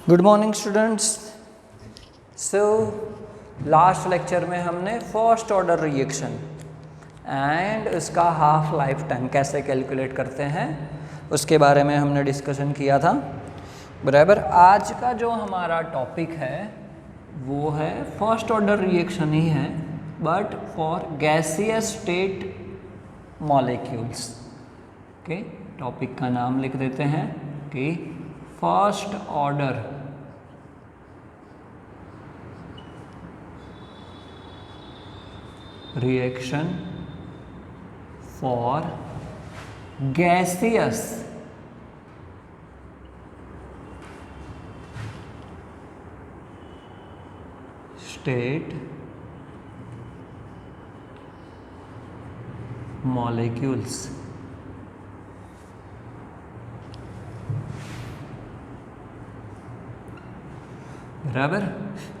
Good morning students. So last lecture में हमने first order reaction and उसका half life time कैसे calculate करते हैं उसके बारे में हमने डिस्कशन किया था। बराबर। आज का जो हमारा टॉपिक है वो है फर्स्ट ऑर्डर रिएक्शन ही है, but for gaseous state molecules. Okay, topic का नाम लिख देते हैं कि first order reaction for gaseous state molecules। बराबर।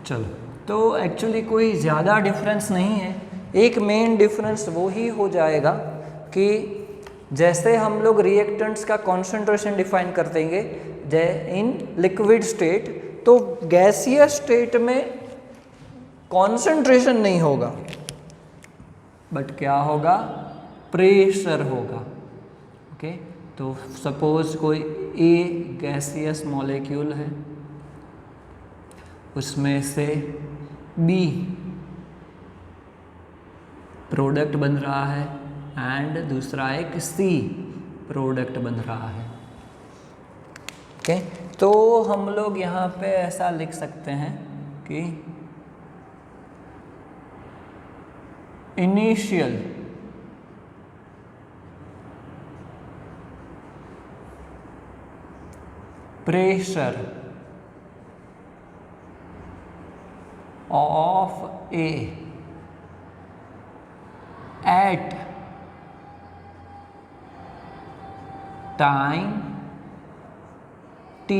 चलो, तो एक्चुअली कोई ज़्यादा डिफरेंस नहीं है। एक मेन डिफरेंस वो ही हो जाएगा कि जैसे हम लोग रिएक्टेंट्स का कॉन्सेंट्रेशन डिफाइन कर देंगे इन लिक्विड स्टेट, तो गैसियस स्टेट में कॉन्सेंट्रेशन नहीं होगा, बट क्या होगा, प्रेशर होगा। ओके, तो सपोज कोई ए गैसियस मॉलिक्यूल है, उसमें से बी प्रोडक्ट बन रहा है एंड दूसरा एक सी प्रोडक्ट बन रहा है। ओके, तो हम लोग यहाँ पे ऐसा लिख सकते हैं कि initial pressure of a at time t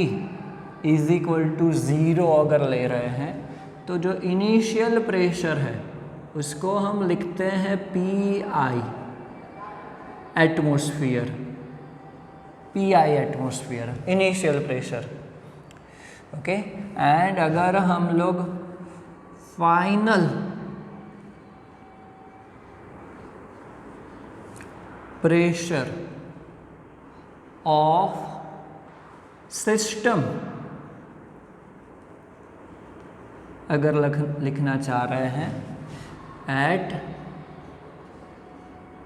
is equal to 0 अगर ले रहे हैं, तो जो इनिशियल प्रेशर है उसको हम लिखते हैं PI atmosphere. PI atmosphere initial pressure. Okay, and अगर हम लोग फाइनल प्रेशर ऑफ सिस्टम अगर लिखना चाह रहे हैं at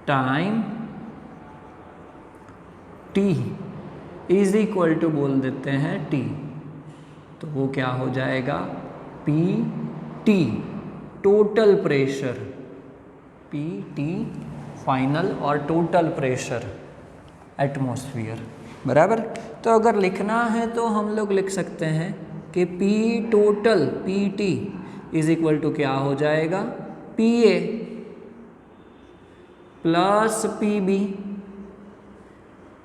time t is equal to बोल देते हैं t, तो वो क्या हो जाएगा, PT total pressure, PT final और टोटल प्रेशर एटमॉस्फेयर। बराबर। तो अगर लिखना है तो हम लोग लिख सकते हैं कि P total PT is equal to क्या हो जाएगा, PA plus PB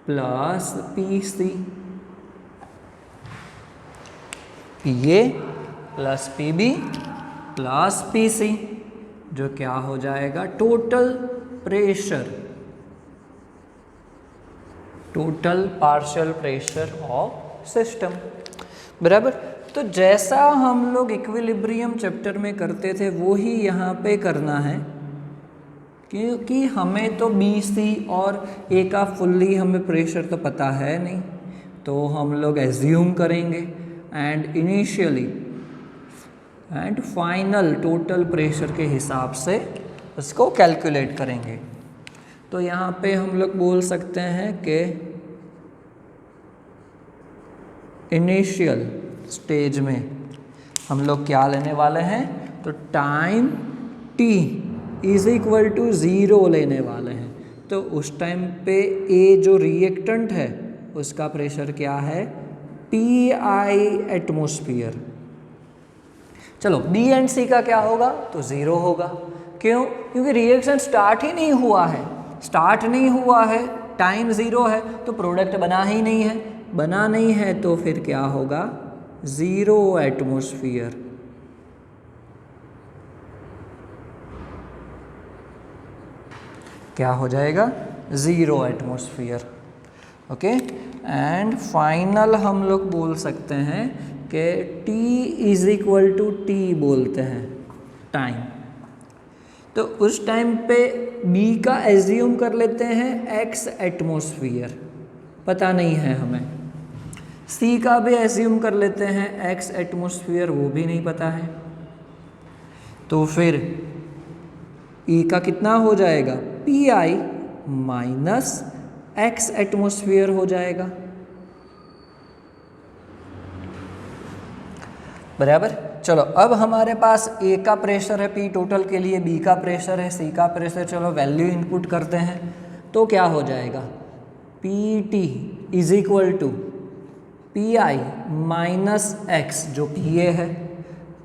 plus PC। PA plus PB plus PC जो क्या हो जाएगा, total pressure, total partial pressure of system. बराबर। तो जैसा हम लोग इक्विलिब्रियम चैप्टर में करते थे वो ही यहाँ पे करना है, क्योंकि हमें तो BC और A का फुल्ली हमें प्रेशर तो पता है नहीं, तो हम लोग एज्यूम करेंगे and initially and final total pressure के हिसाब से उसको कैलकुलेट करेंगे। तो यहाँ पे हम लोग बोल सकते हैं कि इनिशियल स्टेज में हम लोग क्या लेने वाले हैं, तो time t is equal to 0 लेने वाले हैं। तो उस टाइम पे A जो रिएक्टेंट है उसका प्रेशर क्या है, PI एटमॉस्फेयर। चलो, B एंड C का क्या होगा, तो 0 होगा। क्यों? क्योंकि रिएक्शन स्टार्ट ही नहीं हुआ है, स्टार्ट नहीं हुआ है, टाइम 0 है, तो प्रोडक्ट बना ही नहीं है, बना नहीं है तो फिर क्या होगा, 0 एटमॉस्फेयर। क्या हो जाएगा, 0 एटमॉस्फेयर। ओके, एंड फाइनल हम लोग बोल सकते हैं कि t is equal to T बोलते हैं टाइम, तो उस टाइम पे b का एज्यूम कर लेते हैं x एटमॉस्फेयर, पता नहीं है हमें। c का भी एज्यूम कर लेते हैं x एटमॉस्फेयर, वो भी नहीं पता है। तो फिर E का कितना हो जाएगा, pi माइनस x एटमॉस्फेयर हो जाएगा, बराबर। चलो अब हमारे पास A का प्रेशर है P टोटल के लिए, B का प्रेशर है, C का प्रेशर, चलो वैल्यू इनपुट करते हैं तो क्या हो जाएगा, PT is equal to PI minus x जो PA है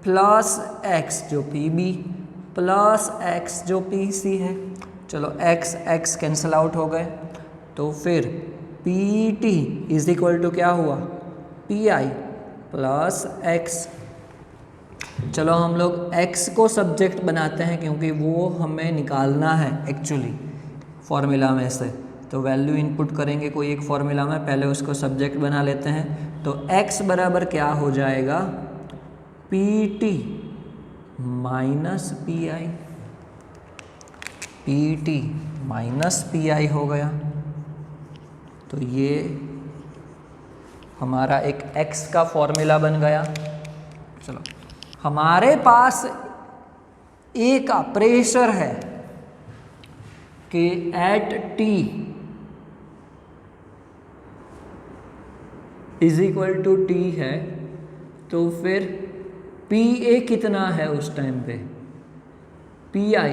प्लस x जो PB प्लस x जो PC है। चलो x x कैंसिल आउट हो गए, तो फिर PT इज इक्वल टू क्या हुआ, PI प्लस x। चलो हम लोग x को सब्जेक्ट बनाते हैं क्योंकि वो हमें निकालना है एक्चुअली फॉर्मूला में से, तो वैल्यू इनपुट करेंगे कोई एक फॉर्मूला में, पहले उसको सब्जेक्ट बना लेते हैं। तो x बराबर क्या हो जाएगा, PT minus PI, PT minus PI हो गया। तो ये हमारा एक x का फॉर्मूला बन गया। चलो हमारे पास A का प्रेशर है कि at T is equal to T है, तो फिर PA कितना है उस टाइम पे, PI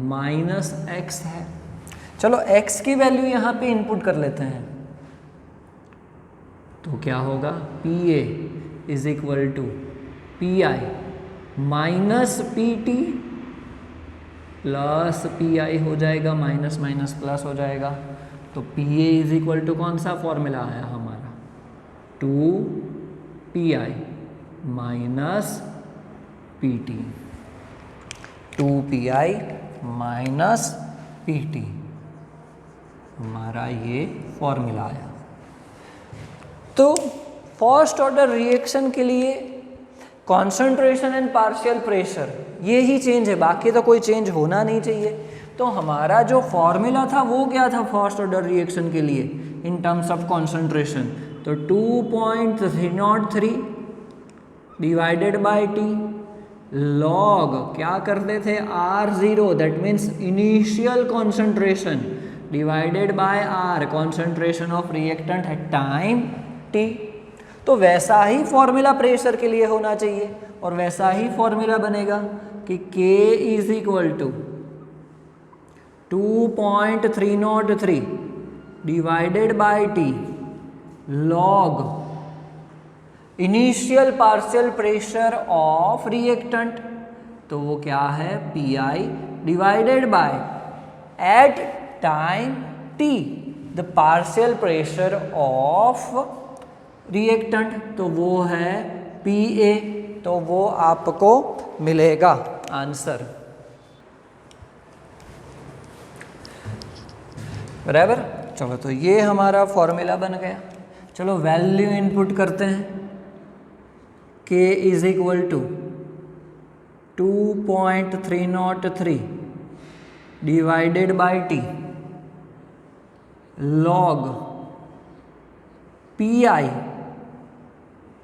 माइनस x है। चलो x की वैल्यू यहाँ पे इनपुट कर लेते हैं, तो क्या होगा, PA is equal to PI minus PT plus PI हो जाएगा, माइनस माइनस प्लस हो जाएगा। तो PA इज इक्वल टू कौन सा फॉर्मूला आया हमारा, 2PI minus PT, 2PI minus PT, हमारा ये फॉर्मूला आया। तो फर्स्ट ऑर्डर रिएक्शन के लिए कॉन्सेंट्रेशन एंड पार्शियल प्रेशर ये ही चेंज है, बाकी तो कोई चेंज होना नहीं चाहिए। तो हमारा जो फॉर्मूला था वो क्या था फर्स्ट ऑर्डर रिएक्शन के लिए इन टर्म्स ऑफ कॉन्सेंट्रेशन, तो 2.303 डिवाइडेड बाय T लॉग क्या करते थे R0, that means initial concentration, divided by R concentration of reactant eight time T। तो वैसा ही फॉर्मूला प्रेशर के लिए होना चाहिए और वैसा ही फॉर्मूला बनेगा कि K is equal to 2.303 divided by T log initial partial pressure of reactant, तो वो क्या है PI divided by at time T the partial pressure of reactant, तो वो है PA, तो वो आपको मिलेगा आंसर, बराबर। चलो तो ये हमारा फॉर्मूला बन गया। चलो वैल्यू इनपुट करते हैं, K is equal to 2.303 divided by T log PI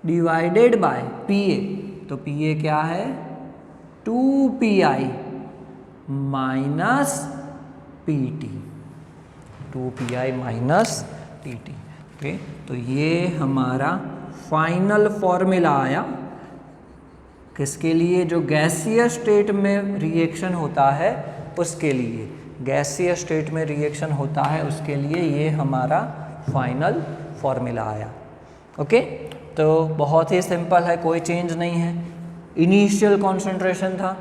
divided by PA, तो PA क्या है 2PI minus PT, 2PI minus PT। Okay, तो ये हमारा फाइनल फॉर्मूला आया किसके लिए, जो गैसीय स्टेट में रिएक्शन होता है उसके लिए, गैसीय स्टेट में रिएक्शन होता है उसके लिए ये हमारा फाइनल फॉर्मूला आया। ओके, तो बहुत ही सिंपल है, कोई चेंज नहीं है। इनिशियल कॉन्सेंट्रेशन था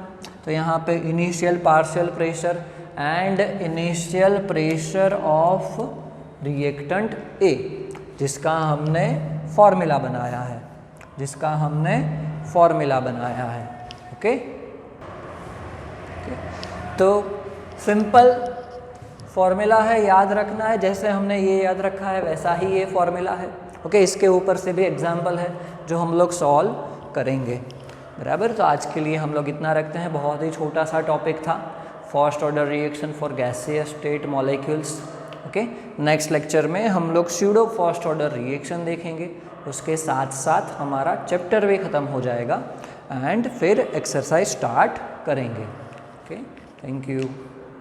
तो यहाँ पे initial partial pressure and initial pressure of reactant A जिसका हमने फॉर्मूला बनाया है, जिसका हमने फॉर्मूला बनाया है। ओके, तो सिंपल फॉर्मूला है, याद रखना है, जैसे हमने ये याद रखा है वैसा ही ये फॉर्मूला है। ओके, इसके ऊपर से भी एग्जाम्पल है जो हम लोग सॉल्व करेंगे, बराबर। तो आज के लिए हम लोग इतना रखते हैं, बहुत ही छोटा सा टॉपिक था, first order reaction for gaseous state molecules. Okay, next lecture में हम लोग स्यूडो फर्स्ट ऑर्डर रिएक्शन देखेंगे, उसके साथ साथ हमारा चैप्टर भी ख़त्म हो जाएगा एंड फिर एक्सरसाइज स्टार्ट करेंगे। Okay, thank you.